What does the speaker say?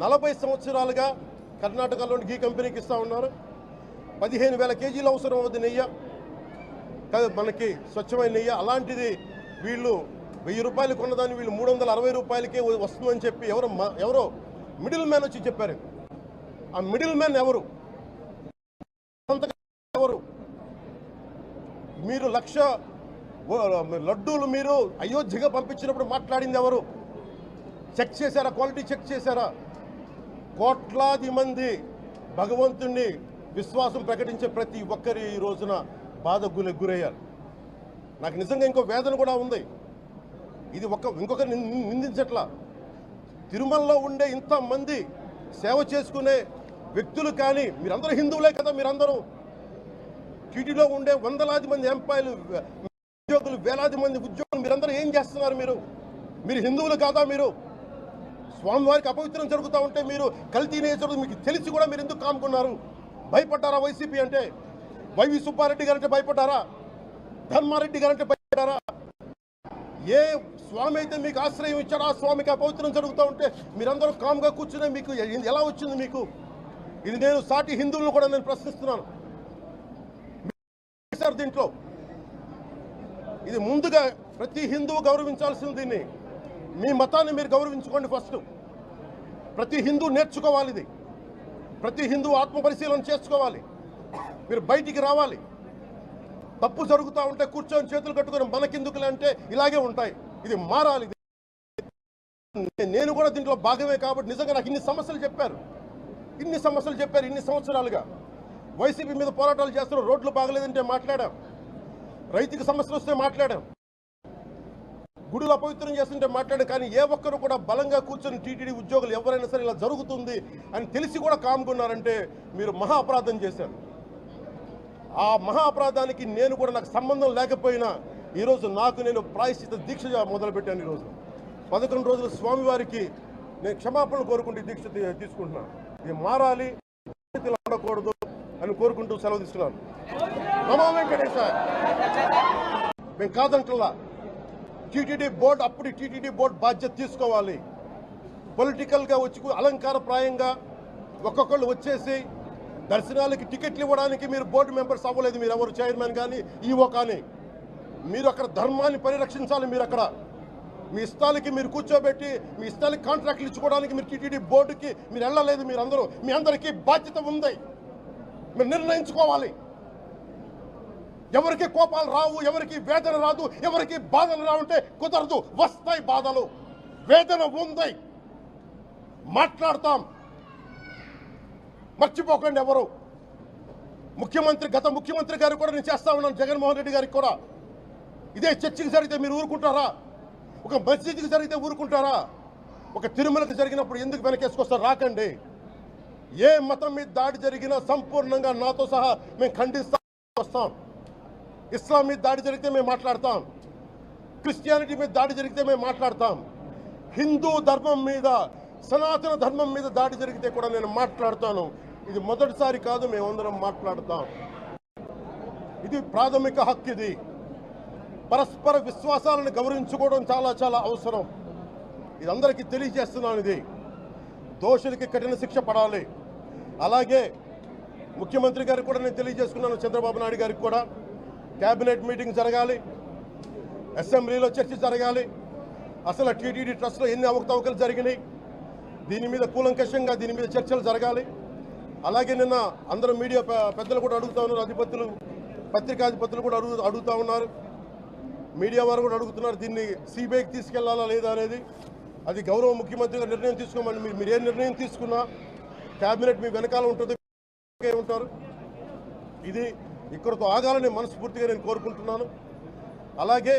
40 సంవత్సరాలుగా కర్ణాటకలోని గీ కంపెనీకి ఇస్తూ ఉన్నారు. 15,000 కేజీలు అవసరం అవుతుంది నెయ్యి, మనకి స్వచ్ఛమైన నెయ్యి. అలాంటిది వీళ్ళు 1000 రూపాయలు కొన్నదాన్ని వీళ్ళు 360 రూపాయలకే వస్తుందని చెప్పి ఎవరో మిడిల్ మ్యాన్ వచ్చి చెప్పారు. ఆ మిడిల్ మ్యాన్ ఎవరు? మీరు 1,00,000 లడ్డూలు మీరు అయోధ్యగా పంపించినప్పుడు మాట్లాడింది ఎవరు? చెక్ చేశారా? క్వాలిటీ చెక్ చేశారా? కోట్లాది మంది భగవంతుణ్ణి విశ్వాసం ప్రకటించే ప్రతి ఒక్కరి ఈ రోజున బాధకు గురయ్యారు. నాకు నిజంగా ఇంకో వేదన కూడా ఉంది. ఇది ఇంకొకరు నిందించట్లా. తిరుమలలో ఉండే ఇంతమంది సేవ చేసుకునే వ్యక్తులు కానీ మీరందరూ హిందువులే కదా. మీరందరూ టీటీలో ఉండే వందలాది మంది ఎంప్లాయీలు, ఉద్యోగులు, వేలాది మంది ఉద్యోగులు, మీరందరూ ఏం చేస్తున్నారు? మీరు హిందువులు కాదా? మీరు స్వామివారికి అపవిత్రం జరుగుతూ ఉంటే మీరు కల్తీ నేచరు మీకు తెలిసి కూడా మీరు ఎందుకు కాముకున్నారు? భయపడ్డారా? వైసీపీ అంటే వైవి సుబ్బారెడ్డి గారంటే భయపడ్డారా? ధర్మారెడ్డి గారంటే భయపడ్డారా? ఏ స్వామి అయితే మీకు ఆశ్రయం ఇచ్చారో ఆ స్వామికి అపవిత్రం జరుగుతూ ఉంటే మీరందరూ కామ్గా కూర్చునే మీకు ఎలా వచ్చింది? మీకు ఇది నేను సాటి హిందువులను కూడా నేను ప్రశ్నిస్తున్నాను. దీంట్లో ఇది ముందుగా ప్రతి హిందువు గౌరవించాల్సింది. దీన్ని మీ మతాన్ని మీరు గౌరవించుకోండి ఫస్ట్. ప్రతి హిందూ నేర్చుకోవాలి ఇది. ప్రతి హిందువు ఆత్మపరిశీలన చేసుకోవాలి. మీరు బయటికి రావాలి. తప్పు జరుగుతూ ఉంటే కూర్చొని చేతులు కట్టుకొని మనకెందుకులే అంటే ఇలాగే ఉంటాయి. ఇది మారాలి. నేను కూడా దీంట్లో భాగమే కాబట్టి నిజంగా నాకు ఇన్ని సమస్యలు చెప్పారు ఇన్ని సంవత్సరాలుగా. వైసీపీ మీద పోరాటాలు చేస్తున్నారు. రోడ్లు బాగలేదంటే మాట్లాడాం, రైతుకి సమస్యలు వస్తే మాట్లాడాం, గుడులు అపవిత్రం చేస్తుంటే మాట్లాడాం. కానీ ఏ ఒక్కరు కూడా బలంగా కూర్చొని టీటీడీ ఉద్యోగులు ఎవరైనా సరే ఇలా జరుగుతుంది అని తెలిసి కూడా కామ్కున్నారంటే మీరు మహా అపరాధం చేశారు. ఆ మహా అపరాధానికి నాకు సంబంధం లేకపోయినా ఈరోజు నేను ప్రాయశ్చిత దీక్ష మొదలుపెట్టాను. ఈరోజు 11 రోజులు స్వామివారికి నేను క్షమాపణలు కోరుకుంటూ దీక్ష తీసుకుంటున్నాను. ఇది మారాలి, ఉండకూడదు అని కోరుకుంటూ సెలవు తీసుకున్నాను. నమో వెంకటేశ్వర. మేము కాదంటలా. టీటీడీ బోర్డు అప్పుడు టీటీడీ బోర్డు బాధ్యత తీసుకోవాలి. పొలిటికల్గా వచ్చి అలంకారప్రాయంగా ఒక్కొక్కళ్ళు వచ్చేసి దర్శనాలకి టికెట్లు ఇవ్వడానికి మీరు బోర్డు మెంబర్స్ అవ్వలేదు. మీరు ఎవరు చైర్మన్ కానీ ఈవో కానీ. మీరు అక్కడ ధర్మాన్ని పరిరక్షించాలి. మీరు అక్కడ మీ ఇష్టాలకి మీరు కూర్చోబెట్టి మీ ఇష్టాలకి కాంట్రాక్ట్లు ఇచ్చుకోవడానికి మీరు టీటీడీ బోర్డుకి మీరు వెళ్ళలేదు. మీరందరూ మీ అందరికీ బాధ్యత ఉంది. మీరు నిర్ణయించుకోవాలి. ఎవరికి కోపాలు రావు, ఎవరికి వేదన రాదు, ఎవరికి బాధలు రావుంటే కుదరదు. వస్తాయి బాధలు, వేదన ఉంది, మాట్లాడతాం. మర్చిపోకండి ఎవరు. గత ముఖ్యమంత్రి గారు కూడా నేను చేస్తా ఉన్నాను. జగన్మోహన్ రెడ్డి గారికి కూడా ఇదే చర్చకి జరిగితే మీరు ఊరుకుంటారా? ఒక మసీదుకి జరిగితే ఊరుకుంటారా? ఒక తిరుమలకి జరిగినప్పుడు ఎందుకు వెనకేసుకొస్తారు? రాకండి. ఏ మతం మీద దాడి జరిగినా సంపూర్ణంగా నాతో సహా మేము ఖండిస్తాం. ఇస్లాం మీద దాడి జరిగితే మేము మాట్లాడతాం. క్రిస్టియానిటీ మీద దాడి జరిగితే మేము మాట్లాడతాం. హిందూ ధర్మం మీద, సనాతన ధర్మం మీద దాడి జరిగితే కూడా నేను మాట్లాడతాను. ఇది మొదటిసారి కాదు, మేమందరం మాట్లాడతాం. ఇది ప్రాథమిక హక్కు. ఇది పరస్పర విశ్వాసాలను గౌరవించుకోవడం చాలా చాలా అవసరం. ఇది అందరికీ తెలియజేస్తున్నాను. ఇది దోషులకి కఠిన శిక్ష పడాలి. అలాగే ముఖ్యమంత్రి గారికి కూడా నేను తెలియజేసుకున్నాను. చంద్రబాబు నాయుడు గారికి కూడా క్యాబినెట్ మీటింగ్ జరగాలి, అసెంబ్లీలో చర్చ జరగాలి. అసలు టీటీడీ ట్రస్ట్లో ఎన్ని అవకతవకలు జరిగినాయి, దీని మీద కూలంకషంగా దీని మీద చర్చలు జరగాలి. అలాగే నిన్న అందరూ మీడియా పెద్దలు కూడా అడుగుతూ ఉన్నారు, అధిపతులు, పత్రికాధిపతులు కూడా అడుగుతూ ఉన్నారు, మీడియా వారు కూడా అడుగుతున్నారు. దీన్ని సిబిఐకి తీసుకెళ్లాలా లేదా అనేది అది గౌరవ ముఖ్యమంత్రిగా నిర్ణయం తీసుకోమని. మీరు ఏ నిర్ణయం తీసుకున్నా క్యాబినెట్ మీ వెనకాల ఉంటుంది, ఉంటారు. ఇది ఇక్కడితో ఆగాలని మనస్ఫూర్తిగా నేను కోరుకుంటున్నాను. అలాగే